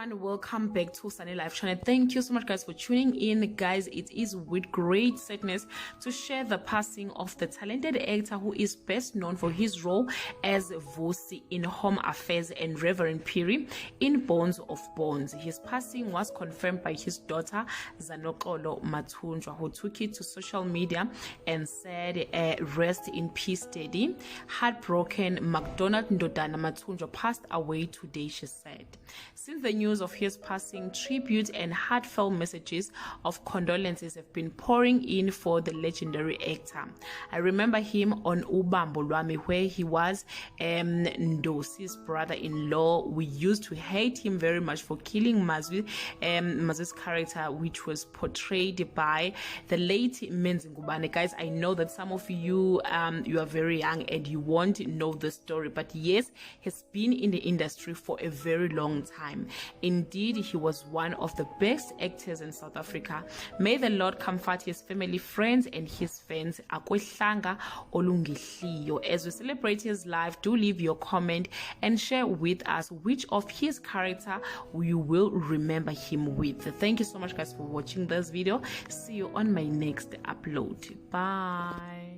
everyone, welcome back to Sunny Life channel. Thank you so much guys for tuning in. Guys, it is with great sadness to share the passing of the talented actor who is best known for his role as Vusi in Home Affairs and Reverend Piri in Bones of Bones. His passing was confirmed by his daughter Zanokolo Mathunjwa, who took it to social media and said, rest in peace daddy. Heartbroken, McDonald Ndodana Mathunjwa passed away today, she said. Since the news of his passing, tribute and heartfelt messages of condolences have been pouring in for the legendary actor. I remember him on Ubambo Lwami, where he was Ndosi's brother-in-law. We used to hate him very much for killing Mazwi's character, which was portrayed by the late Menzi Ngubane. Guys, I know that some of you you are very young and you won't know the story, but yes, he's been in the industry for a very long time. Indeed, he was one of the best actors in South Africa. May the Lord comfort his family, friends, and his fans. As we celebrate his life, do leave your comment and share with us which of his character you will remember him with. Thank you so much guys for watching this video. See you on my next upload. Bye.